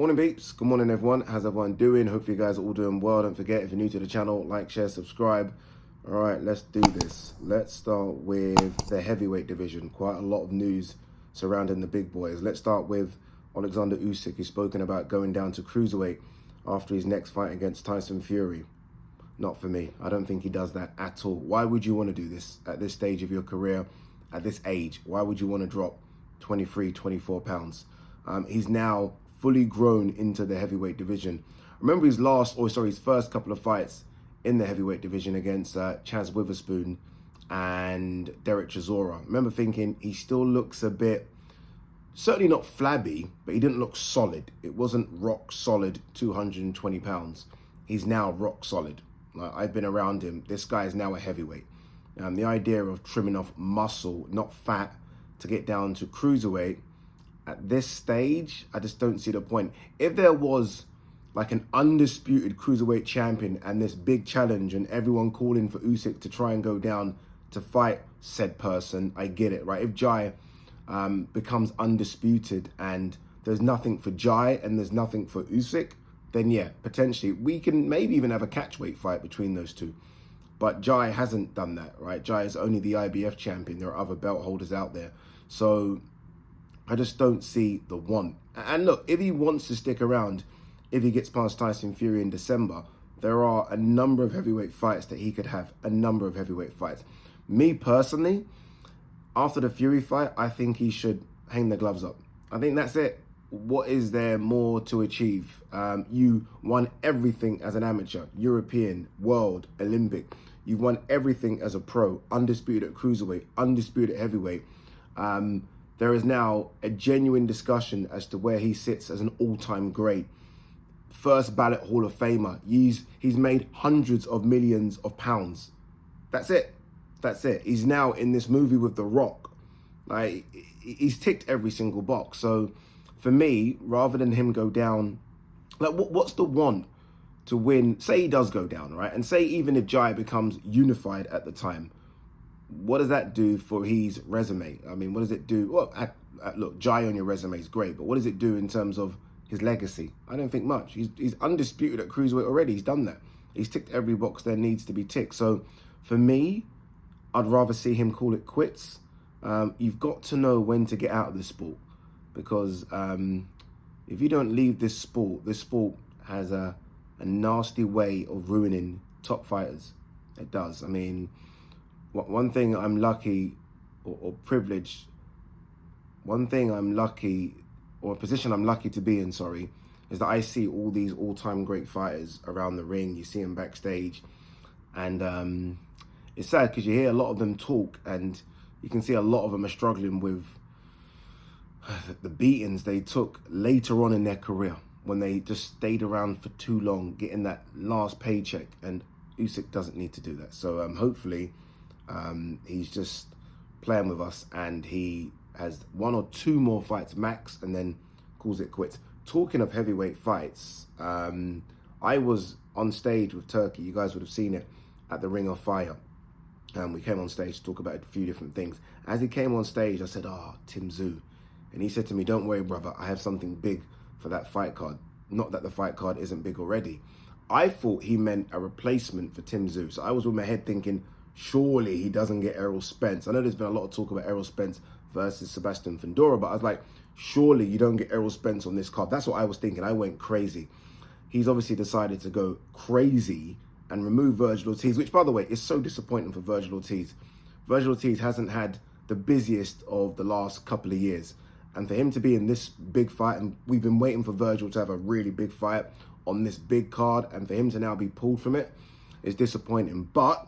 Morning peeps, good morning everyone, how's everyone doing? Hope you guys are all doing well. Don't forget, if you're new to the channel, like, share, subscribe. All right, let's do this. Let's start with the heavyweight division. Quite a lot of news surrounding the big boys. Let's start with Oleksandr Usyk, who's spoken about going down to cruiserweight after his next fight against Tyson Fury. Not for me. I don't think he does that at all. Why would you want to do this at this stage of your career, at this age? Why would you want to drop 23, 24 pounds? He's now fully grown into the heavyweight division. Remember his first couple of fights in the heavyweight division against Chaz Witherspoon and Derek Chisora. Remember thinking he still looks a bit, certainly not flabby, but he didn't look solid. It wasn't rock solid 220 pounds. He's now rock solid. I've been around him. This guy is now a heavyweight. The idea of trimming off muscle, not fat, to get down to cruiserweight, at this stage, I just don't see the point. If there was like an undisputed cruiserweight champion and this big challenge and everyone calling for Usyk to try and go down to fight said person, I get it, right? If Jai becomes undisputed and there's nothing for Jai and there's nothing for Usyk, then yeah, potentially we can maybe even have a catchweight fight between those two. But Jai hasn't done that, right? Jai is only the IBF champion. There are other belt holders out there. So I just don't see the want. And look, if he wants to stick around, if he gets past Tyson Fury in December, there are a number of heavyweight fights that he could have, a number of heavyweight fights. Me personally, after the Fury fight, I think he should hang the gloves up. I think that's it. What is there more to achieve? You won everything as an amateur, European, world, Olympic. You've won everything as a pro, undisputed at cruiserweight, undisputed at heavyweight. There is now a genuine discussion as to where he sits as an all-time great. First ballot Hall of Famer. He's made hundreds of millions of pounds. That's it. That's it. He's now in this movie with The Rock. Like, he's ticked every single box. So for me, rather than him go down, like what's the want to win? Say he does go down, right? And say even if Jai becomes unified at the time, what does that do for his resume? I mean, what does it do? Well, look, Jai on your resume is great, but what does it do in terms of his legacy? I don't think much. He's undisputed at cruiserweight already. He's done that. He's ticked every box there needs to be ticked. So for me, I'd rather see him call it quits. You've got to know when to get out of this sport, because if you don't leave this sport has a nasty way of ruining top fighters. It does. I mean, one thing I'm lucky or privileged, one thing I'm lucky, or a position I'm lucky to be in, sorry, is that I see all these all-time great fighters around the ring. You see them backstage, and it's sad because you hear a lot of them talk, and you can see a lot of them are struggling with the beatings they took later on in their career when they just stayed around for too long, getting that last paycheck, and Usyk doesn't need to do that. So hopefully he's just playing with us and he has one or two more fights max and then calls it quits. Talking of heavyweight fights, I was on stage with Turkey. You guys would have seen it at the Ring of Fire. We came on stage to talk about a few different things. As he came on stage, I said, Tim Tszyu. And he said to me, don't worry, brother, I have something big for that fight card. Not that the fight card isn't big already. I thought he meant a replacement for Tim Tszyu. So I was with my head thinking, surely he doesn't get Errol Spence. I know there's been a lot of talk about Errol Spence versus Sebastian Fundora, but I was like, surely you don't get Errol Spence on this card. That's what I was thinking. I went crazy. He's obviously decided to go crazy and remove Virgil Ortiz, which, by the way, is so disappointing for Virgil Ortiz. Virgil Ortiz hasn't had the busiest of the last couple of years. And for him to be in this big fight, and we've been waiting for Virgil to have a really big fight on this big card, and for him to now be pulled from it is disappointing. But,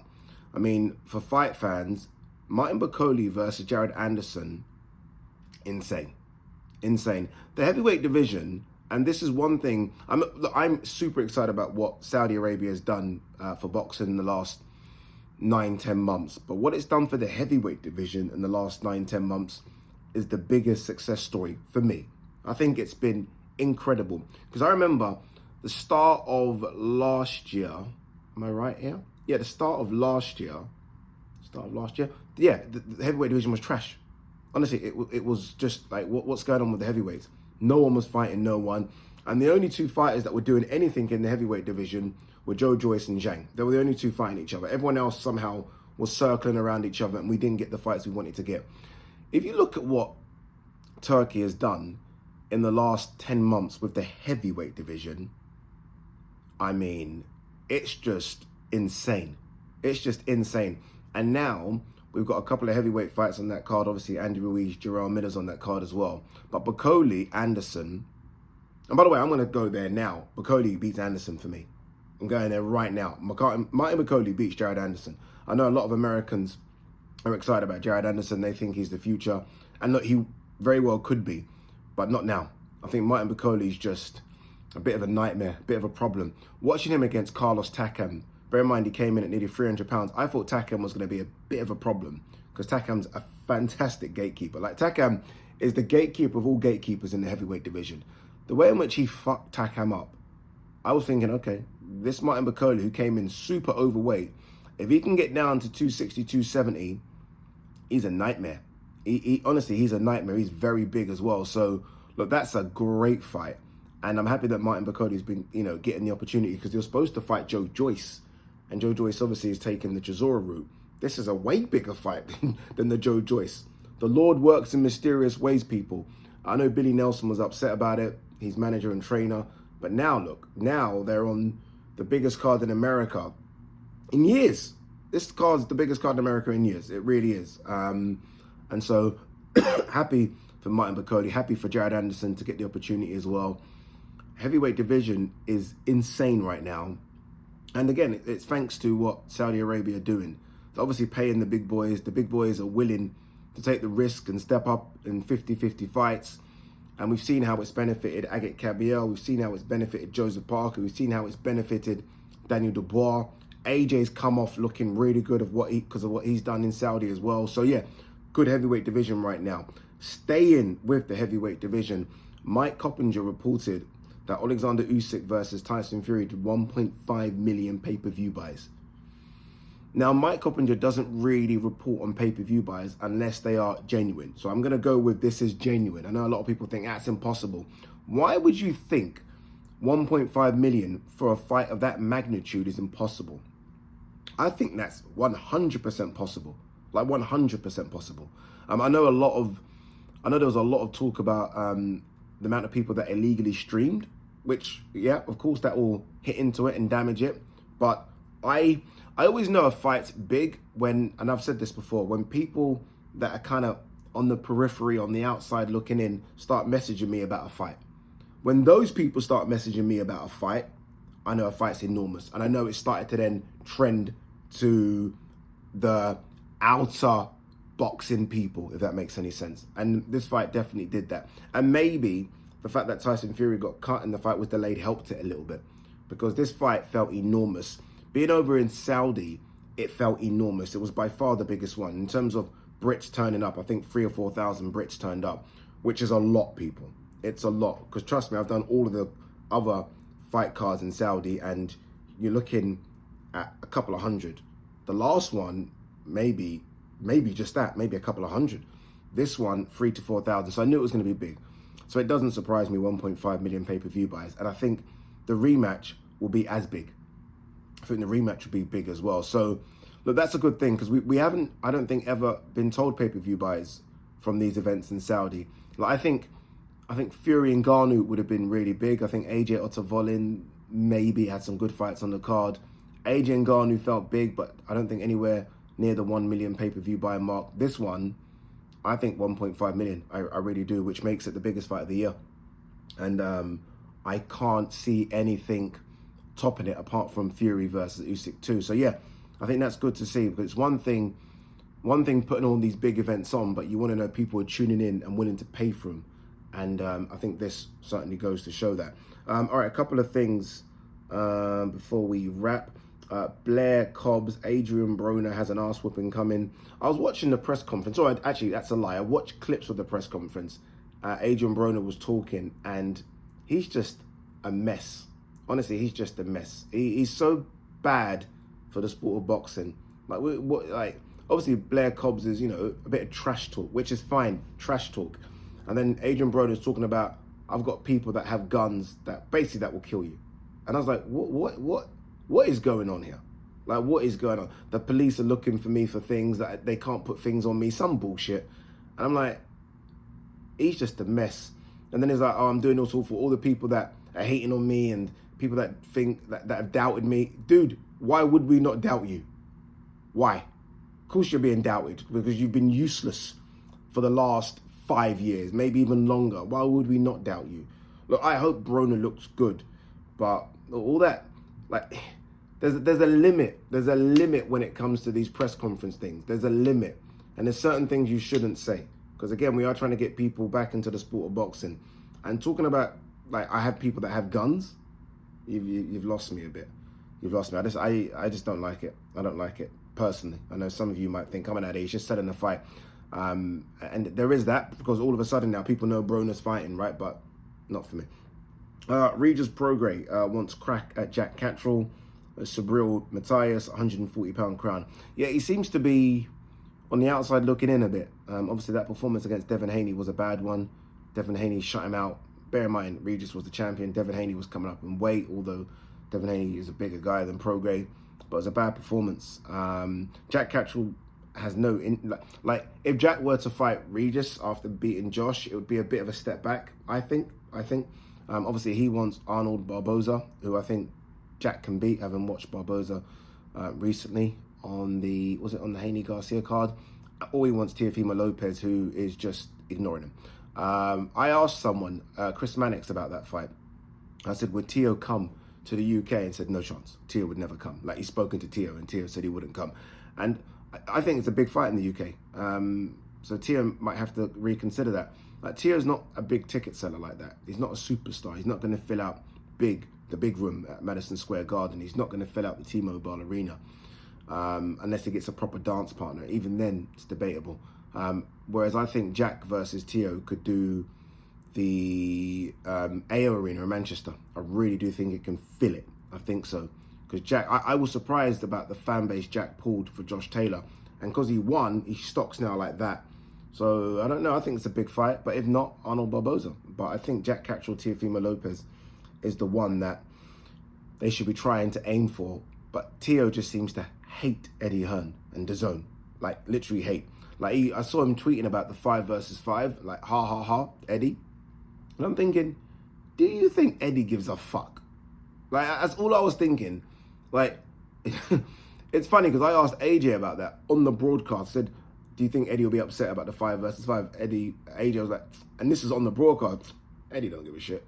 I mean, for fight fans, Martin Bakole versus Jared Anderson, insane. Insane. The heavyweight division, and this is one thing, I'm super excited about what Saudi Arabia has done for boxing in the last 9-10 months. But what it's done for the heavyweight division in the last 9-10 months is the biggest success story for me. I think it's been incredible. Because I remember the start of last year, am I right here? Yeah, the start of last year, yeah, the heavyweight division was trash. Honestly, it was just like, what's going on with the heavyweights? No one was fighting no one. And the only two fighters that were doing anything in the heavyweight division were Joe Joyce and Zhang. They were the only two fighting each other. Everyone else somehow was circling around each other, and we didn't get the fights we wanted to get. If you look at what Turkey has done in the last 10 months with the heavyweight division, I mean, it's just insane. It's just insane. And now we've got a couple of heavyweight fights on that card. Obviously, Andy Ruiz, Jarrell Miller's on that card as well. But Bakole, Anderson, and by the way, I'm going to go there now. Bakole beats Anderson for me. I'm going there right now. Martin Bakole beats Jared Anderson. I know a lot of Americans are excited about Jared Anderson. They think he's the future. And look, he very well could be, but not now. I think Martin Bakole is just a bit of a nightmare, a bit of a problem. Watching him against Carlos Takam, bear in mind he came in at nearly 300 pounds. I thought Takam was going to be a bit of a problem because Takam's a fantastic gatekeeper. Like, Takam is the gatekeeper of all gatekeepers in the heavyweight division. The way in which he fucked Takam up, I was thinking, okay, this Martin Bakole, who came in super overweight, if he can get down to 260, 270, he's a nightmare. Honestly, he's a nightmare. He's very big as well. So, look, that's a great fight. And I'm happy that Martin Bacole's been, getting the opportunity, because he was supposed to fight Joe Joyce. And Joe Joyce obviously is taking the Chisora route. This is a way bigger fight than the Joe Joyce. The Lord works in mysterious ways, people. I know Billy Nelson was upset about it. He's manager and trainer. But now, look, now they're on the biggest card in America in years. This card's the biggest card in America in years. It really is. And so, happy for Martin Bakole, happy for Jared Anderson to get the opportunity as well. Heavyweight division is insane right now. And again, it's thanks to what Saudi Arabia are doing. They're obviously paying the big boys. The big boys are willing to take the risk and step up in 50-50 fights. And we've seen how it's benefited Agit Kabiel. We've seen how it's benefited Joseph Parker. We've seen how it's benefited Daniel Dubois. AJ's come off looking really good because of what he's done in Saudi as well. So yeah, good heavyweight division right now. Staying with the heavyweight division, Mike Coppinger reported that Oleksandr Usyk versus Tyson Fury did 1.5 million pay-per-view buys. Now, Mike Coppinger doesn't really report on pay-per-view buys unless they are genuine. So I'm going to go with this as genuine. I know a lot of people think that's impossible. Why would you think 1.5 million for a fight of that magnitude is impossible? I think that's 100% possible. Like 100% possible. I know there was a lot of talk about the amount of people that illegally streamed, which, yeah, of course, that will hit into it and damage it. But I always know a fight's big when, and I've said this before, when people that are kind of on the periphery, on the outside looking in, start messaging me about a fight. When those people start messaging me about a fight, I know a fight's enormous. And I know it started to then trend to the outer boxing people, if that makes any sense. And this fight definitely did that. And maybe the fact that Tyson Fury got cut and the fight was delayed helped it a little bit, because this fight felt enormous. Being over in Saudi, it felt enormous. It was by far the biggest one. In terms of Brits turning up, I think 3,000 or 4,000 Brits turned up, which is a lot, people. It's a lot. Because trust me, I've done all of the other fight cards in Saudi, and you're looking at a couple of hundred. The last one, maybe just that, maybe a couple of hundred. This one, 3,000 to 4,000. So I knew it was going to be big. So it doesn't surprise me, 1.5 million pay-per-view buys. And I think the rematch will be as big. I think the rematch will be big as well. So, look, that's a good thing, because we haven't, I don't think, ever been told pay-per-view buys from these events in Saudi. Like, I think Fury and Ngannou would have been really big. I think AJ Ottavolin maybe had some good fights on the card. AJ and Ngannou felt big, but I don't think anywhere near the 1 million pay-per-view buy mark. This one, I think 1.5 million. I really do, which makes it the biggest fight of the year. And I can't see anything topping it apart from Fury versus Usyk 2. So yeah, I think that's good to see, because it's one thing putting all these big events on, but you want to know people are tuning in and willing to pay for them. And I think this certainly goes to show that. All right, a couple of things before we wrap. Blair, Cobs, Adrian Broner has an ass whooping coming. I was watching the press conference. Oh, actually, that's a lie. I watched clips of the press conference. Adrian Broner was talking, and he's just a mess. Honestly, he's just a mess. He's so bad for the sport of boxing. Like, obviously, Blair Cobs is, a bit of trash talk, which is fine, trash talk. And then Adrian Broner's talking about I've got people that have guns that basically that will kill you. And I was like, what is going on here? Like, what is going on? The police are looking for me for things that they can't put things on me, some bullshit. And I'm like, he's just a mess. And then he's like, oh, I'm doing this all for all the people that are hating on me and people that think that have doubted me. Dude, why would we not doubt you? Why? Of course you're being doubted because you've been useless for the last 5 years, maybe even longer. Why would we not doubt you? Look, I hope Broner looks good, but all that, like, there's a limit. There's a limit when it comes to these press conference things. There's a limit. And there's certain things you shouldn't say. Because again, we are trying to get people back into the sport of boxing. And talking about, like, I have people that have guns, you've lost me a bit. You've lost me. I just don't like it. I don't like it, personally. I know some of you might think, coming at it, he's just selling a fight. And there is that, because all of a sudden now people know Broner's fighting, right? But not for me. Regis Prograis wants crack at Jack Catterall. Sabril Matthias, £140 crown. Yeah, he seems to be on the outside looking in a bit. Obviously, that performance against Devin Haney was a bad one. Devin Haney shut him out. Bear in mind, Regis was the champion. Devin Haney was coming up in weight, although Devin Haney is a bigger guy than Prograis. But it was a bad performance. Jack Catterall has no... if Jack were to fight Regis after beating Josh, it would be a bit of a step back, I think. Obviously, he wants Arnold Barboza, who I think Jack can beat, having watched Barboza recently on the Haney Garcia card. Or he wants Teofimo Lopez, who is just ignoring him. I asked someone, Chris Mannix, about that fight. I said, would Teo come to the UK? And said, no chance. Teo would never come. Like, he's spoken to Teo, and Teo said he wouldn't come. And I think it's a big fight in the UK. So Teo might have to reconsider that. Like, Teo's not a big ticket seller like that. He's not a superstar. He's not going to fill out the big room at Madison Square Garden. He's not going to fill out the T-Mobile Arena unless he gets a proper dance partner. Even then, it's debatable. Whereas I think Jack versus Teo could do the AO Arena in Manchester. I really do think it can fill it. I think so. Because Jack, I was surprised about the fan base Jack pulled for Josh Taylor. And because he won, his stock's now like that. So, I don't know. I think it's a big fight. But if not, Arnold Barboza. But I think Jack Catterall, Teofimo Lopez is the one that they should be trying to aim for. But Teo just seems to hate Eddie Hearn and DAZN. Like, literally hate. Like, I saw him tweeting about the 5 versus 5. Like, ha, ha, ha, Eddie. And I'm thinking, do you think Eddie gives a fuck? Like, that's all I was thinking. Like, it's funny because I asked AJ about that on the broadcast. Said, do you think Eddie will be upset about the 5 versus 5? AJ was like, and this is on the broadcast. Eddie don't give a shit.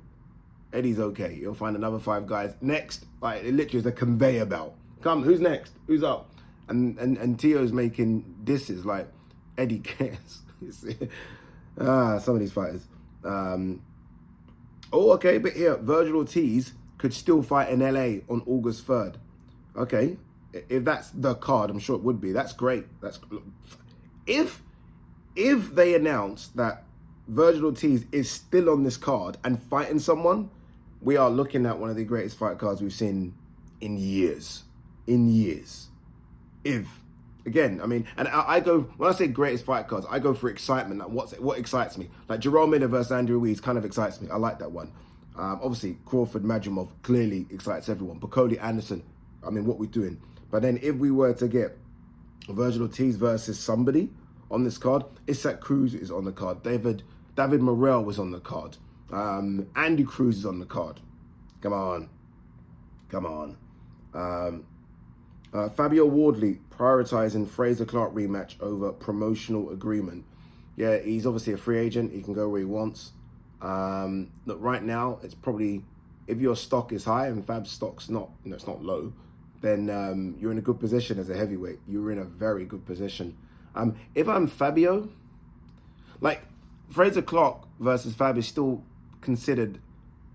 Eddie's okay. He'll find another 5 guys. Next, like, it literally is a conveyor belt. Come, who's next? Who's up? And Teo's making disses like Eddie cares. Some of these fighters. Okay, but here, Virgil Ortiz could still fight in LA on August 3rd. Okay, if that's the card, I'm sure it would be. That's great. If they announce that Virgil Ortiz is still on this card and fighting someone, we are looking at one of the greatest fight cards we've seen in years. Again, I mean, and I go, when I say greatest fight cards, I go for excitement. Like, what excites me? Like, Jerome Miller versus Andy Ruiz kind of excites me. I like that one. Obviously, Crawford Madrimov clearly excites everyone. Bukoli Anderson, I mean, what we doing? But then if we were to get Virgil Ortiz versus somebody on this card, Isaac Cruz is on the card. David Morrell was on the card. Andy Cruz is on the card. Come on. Fabio Wardley prioritizing Fraser Clark rematch over promotional agreement. Yeah, he's obviously a free agent. He can go where he wants. Look, right now, it's probably, if your stock is high and Fab's stock's not, it's not low, then you're in a good position as a heavyweight. You're in a very good position. If I'm Fabio, like, Fraser Clark versus Fab is still considered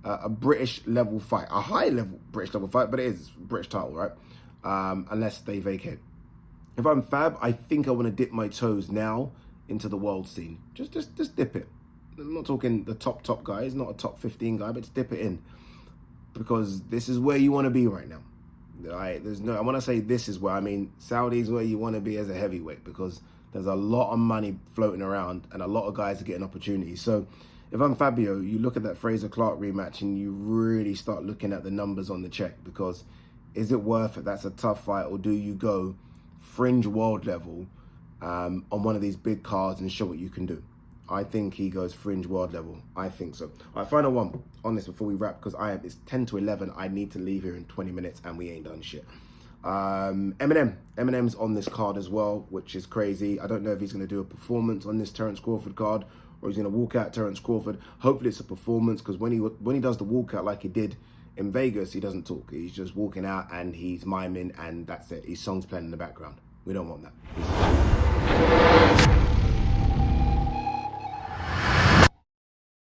a British level fight, a high level British level fight, but it is British title, right? Unless they vacate. If I'm Fab, I think I want to dip my toes now into the world scene. Just dip it. I'm not talking the top guys, not a top 15 guy, but just dip it in, because this is where you want to be right now. When I say this is where, I mean Saudi's where you want to be as a heavyweight, because there's a lot of money floating around and a lot of guys are getting opportunities. So if I'm Fabio, you look at that Fraser Clark rematch and you really start looking at the numbers on the check, because is it worth it? That's a tough fight. Or do you go fringe world level on one of these big cards and show what you can do? I think he goes fringe world level. I think so. All right, final one on this before we wrap, because it's 10 to 11. I need to leave here in 20 minutes and we ain't done shit. Eminem's on this card as well, which is crazy. I don't know if he's going to do a performance on this Terence Crawford card, or he's going to walk out Terence Crawford. Hopefully it's a performance, because when he does the walkout like he did in Vegas, he doesn't talk. He's just walking out and he's miming, and that's it. His song's playing in the background. We don't want that.